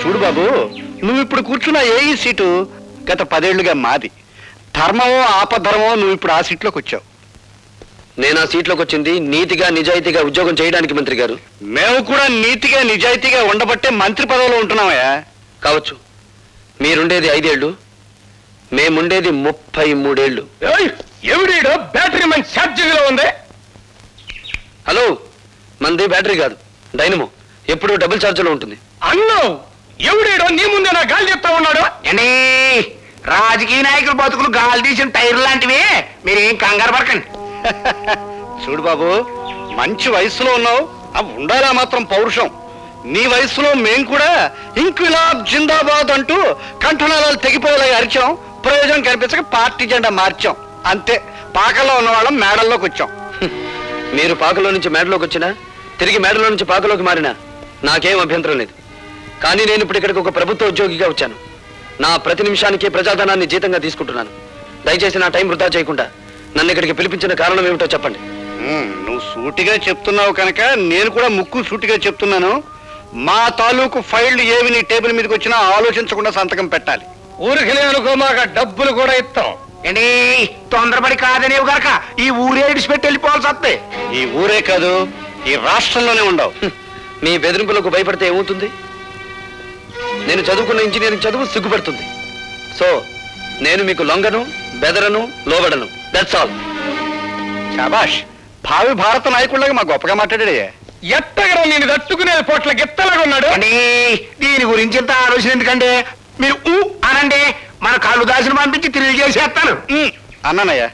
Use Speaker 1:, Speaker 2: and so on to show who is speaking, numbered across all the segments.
Speaker 1: చూడు బాబు, నువ్వు ఇప్పుడు కూర్చున్న ఏఈ సీటు గత 10 ఏళ్లుగా మాది. ధర్మమో ఆపధర్మమో నువ్వు ఇప్పుడు ఆ సీట్లోకి వచ్చావు.
Speaker 2: నేను ఆ సీట్లోకి వచ్చింది నీతిగా నిజాయితీగా ఉద్యోగం చేయడానికి మంత్రి గారు.
Speaker 1: మేము కూడా నీతిగా నిజాయితీగా ఉండబట్టే మంత్రి పదవిలో ఉంటున్నామయ్యా.
Speaker 2: కావచ్చు, మీరుండేది 5 ఏళ్ళు, మేముండేది 33 ఏళ్ళు.
Speaker 3: ఎవడీడో బ్యాటరీ మన ఛార్జింగ్ లో ఉంది.
Speaker 2: హలో, మంది బ్యాటరీ కాదు, డైనమో. ఎప్పుడు డబుల్ ఛార్జ్ లో ఉంటుంది.
Speaker 3: అన్నో ఎవడీడో నీ ముందే నా గాలి చెప్తా ఉన్నాడు.
Speaker 4: అండి, రాజకీయ నాయకుల బతుకులు గాలి తీసిన టైర్ లాంటివి, మీరేం కంగారు పడకండి.
Speaker 1: చూడు బాబు, మంచి వయసులో ఉన్నావు, అవి ఉండాలా మాత్రం పౌరుషం. నీ వయసులో మేం కూడా ఇంక్విలాబ్ జిందాబాద్ అంటూ కంఠనాళాలు తెగిపోయేలా అరిచాం. ప్రయోజనం కనిపించక పార్టీ జెండా మార్చాం. అంతే, పాకల్లో ఉన్న వాళ్ళం మేడల్లోకి వచ్చాం.
Speaker 2: మీరు పాకలో నుంచి మేడలోకి వచ్చినా, తిరిగి మేడలో నుంచి పాకలోకి మారినా నాకేం అభ్యంతరం లేదు. కానీ నేను ఇప్పుడు ఇక్కడికి ఒక ప్రభుత్వ ఉద్యోగిగా వచ్చాను. నా ప్రతి నిమిషానికి ప్రజాధనాన్ని జీతంగా తీసుకుంటున్నాను. దయచేసి నా టైం వృధా చేయకుండా నన్ను ఇక్కడికి పిలిపించిన కారణం ఏమిటో చెప్పండి.
Speaker 1: నువ్వు సూటిగా చెప్తున్నావు కనుక నేను కూడా ముక్కు సూటిగా చెప్తున్నాను. మా తాలూకు ఫైళ్లు ఏవి నీ టేబుల్ మీదకి వచ్చినా ఆలోచించకుండా సంతకం పెట్టాలి.
Speaker 3: ఊరికి అనుకో, మాకు డబ్బులు కూడా ఇస్తాం.
Speaker 4: ఏంటి తొందరపడి కాదనేవు గనక ఈ ఊరే ఇడిచిపెట్టి వెళ్ళిపోవాల్సి వస్తే.
Speaker 1: ఈ ఊరే కాదు, ఈ రాష్ట్రంలోనే ఉండవు.
Speaker 2: మీ బెదిరింపులకు భయపడితే ఏమవుతుంది? నేను చదువుకున్న ఇంజనీరింగ్ చదువు సిగ్గుపడుతుంది. సో నేను మీకు లొంగను, బెదరను, లోబడను. That's all.
Speaker 1: శాబాష్, భావి భారత నాయకుడిలాగా మా గొప్పగా మాట్లాడే.
Speaker 3: ఎట్టగడ నేను తట్టుకునే పొట్ల గిత్తలాగా ఉన్నాడు.
Speaker 4: దీని గురించి ఇంత ఆలోచన ఎందుకంటే, మీరు ఊ అనండి, మన కాళ్ళు దాసును పంపించి తిరిగి చేసేస్తాను.
Speaker 1: అన్నానయ్యా.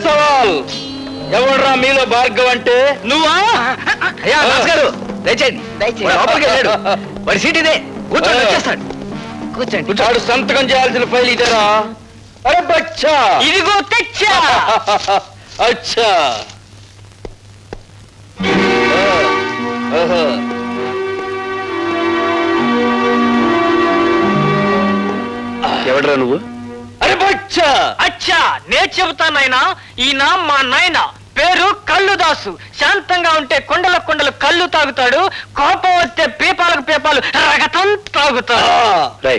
Speaker 2: సవాల్, ఎవడ్రా మీలో భార్గవ్ అంటే?
Speaker 4: నువ్వా?
Speaker 2: అయ్యా గారు, దయచేయండి. లోపలికి వెళ్ళాడు. వాడి సీట్ ఇదే, కూర్చోండి, వచ్చేస్తాడు. కూర్చోండి. వాడు సంతకం చేయాల్సిన ఫైల్ ఇదేరా? అరే బచ్చా,
Speaker 4: ఇదిగో తెచ్చా.
Speaker 2: అచ్చా. ఎవడరా నువ్వు?
Speaker 4: అరే బచ్చా. అచ్చా, నేను చెబుతానైనా. ఈయన మా నాయన, పేరు కల్లుదాసు. శాంతంగా ఉంటే కొండల కొండలు కళ్ళు తాగుతాడు, కోపం వస్తే పీపాలకు పీపాలు రగతం తాగుతాడు.
Speaker 2: రై,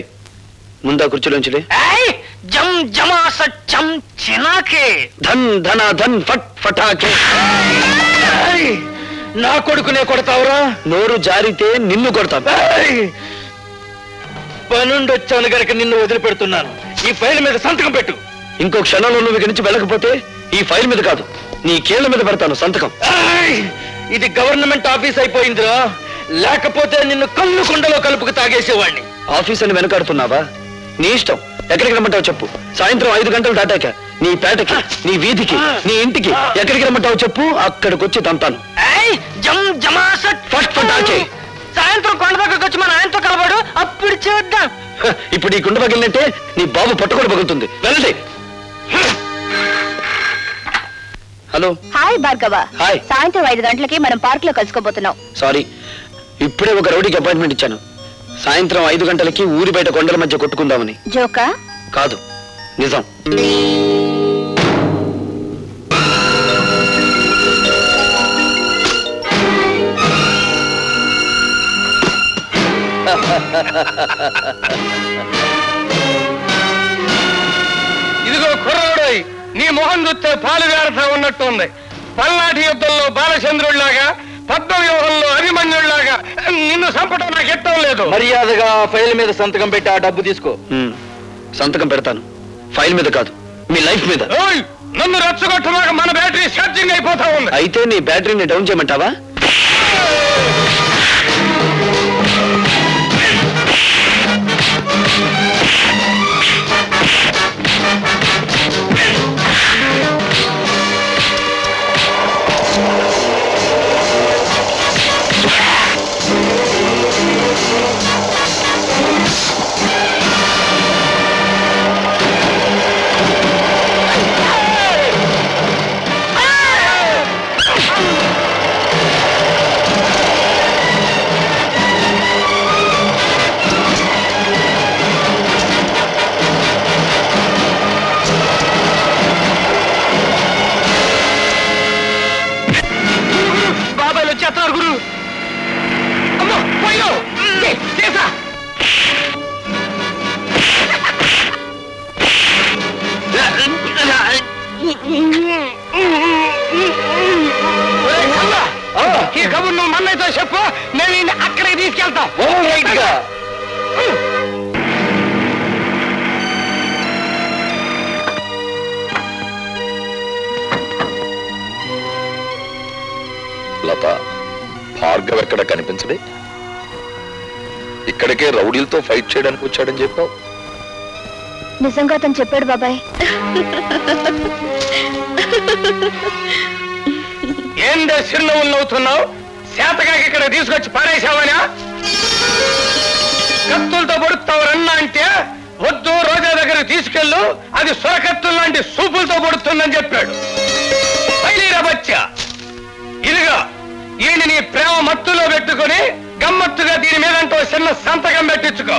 Speaker 2: ముందా కుర్చీలోంచిలే.
Speaker 4: జం జమాస చం చినాకే,
Speaker 2: ధన్ ధన ధన్ ఫట్ ఫటాకే.
Speaker 4: నా కొడుకునే కొడతావురా?
Speaker 2: నోరు జారితే నిన్ను కొడతా.
Speaker 4: పనుండొచ్చాను గనక నిన్ను వదిలిపెడుతున్నాను. ఈ ఫైల్ మీద సంతకం పెట్టు.
Speaker 2: ఇంకో క్షణంలో నువ్వు ఇక్కడి నుంచి వెళ్ళకపోతే ఈ ఫైల్ మీద కాదు, నీ కేళ్ల మీద పెడతాను సంతకం.
Speaker 4: ఇది గవర్నమెంట్ ఆఫీస్ అయిపోయిందిరా, లేకపోతే నిన్ను కళ్ళు కుండలో కలుపుకు తాగేసేవాడిని.
Speaker 2: ఆఫీస్ అని వెనకాడుతున్నావా? నీ ఇష్టం, ఎక్కడికి రమ్మంటావు చెప్పు. సాయంత్రం 5 గంటలు దాటాక నీ పేటకి, నీ వీధికి, నీ ఇంటికి ఎక్కడికి రమ్మంటావు చెప్పు, అక్కడికి వచ్చి తంతాను. ఫస్ట్ ఫటాకే.
Speaker 4: సాయంత్రం కొండ దగ్గరకు వచ్చి మన ఆయనతో కలవాడు, అప్పుడు చూద్దాం.
Speaker 2: ఇప్పుడు ఈ కుండ పగిలినట్టే నీ బాబు పట్టుకొని పగులుతుంది. వెళ్ళండి. హలో.
Speaker 5: హాయ్ భార్గవ.
Speaker 2: హాయ్.
Speaker 5: సాయంత్రం 5 గంటలకి మనం పార్క్ లో కలుసుకోబోతున్నాం.
Speaker 2: సారీ, ఇప్పుడే ఒక రౌడీకి అపాయింట్మెంట్ ఇచ్చాను. సాయంత్రం 5 గంటలకి ఊరి బయట కొండల మధ్య కొట్టుకుందామని.
Speaker 5: జోకా?
Speaker 2: కాదు, నిజం.
Speaker 3: ఇదిగో కుర్రోడోయ్, నీ మొహం చూస్తే పాలు వేరత ఉన్నట్టు ఉంది. పల్నాటి యుద్ధంలో బాలచంద్రుడిలాగా, పద్మవ్యూహంలో అభిమన్యుడిలాగా నిన్ను చంపడం నాకు ఇష్టం లేదు.
Speaker 4: మర్యాదగా ఫైల్ మీద సంతకం పెట్టి ఆ డబ్బు తీసుకో.
Speaker 2: సంతకం పెడతాను, ఫైల్ మీద కాదు, మీ లైఫ్ మీద.
Speaker 3: నన్ను రెచ్చగొట్టమాక, మన బ్యాటరీ ఛార్జింగ్ అయిపోతా ఉంది.
Speaker 2: అయితే నీ బ్యాటరీని డౌన్ చేయమంటావా?
Speaker 6: రాఘవ ఎక్కడ కనిపించడే? ఇక్కడికే రౌడీలతో ఫైట్ చేయడానికి వచ్చాడని చెప్పావు.
Speaker 5: నిజంగా అతను చెప్పాడు బాబాయ్.
Speaker 3: ఏందే చిరునవ్వులు నవ్వుతున్నావు? శాతకాకి ఇక్కడ తీసుకొచ్చి పారేశావనా? కత్తులతో పొడుస్తావరన్నా అంటే వద్దు, రోజా దగ్గర తీసుకెళ్ళు, అది సొరకత్తులు లాంటి సూపులతో పొడుతుందని చెప్పాడు. బయలురా బచ్చా. ఇదిగా ఈయన నీ ప్రేమ మత్తులో పెట్టుకుని గమ్మత్తుగా దీని మీదంటో చిన్న సంతకం పెట్టించుకో.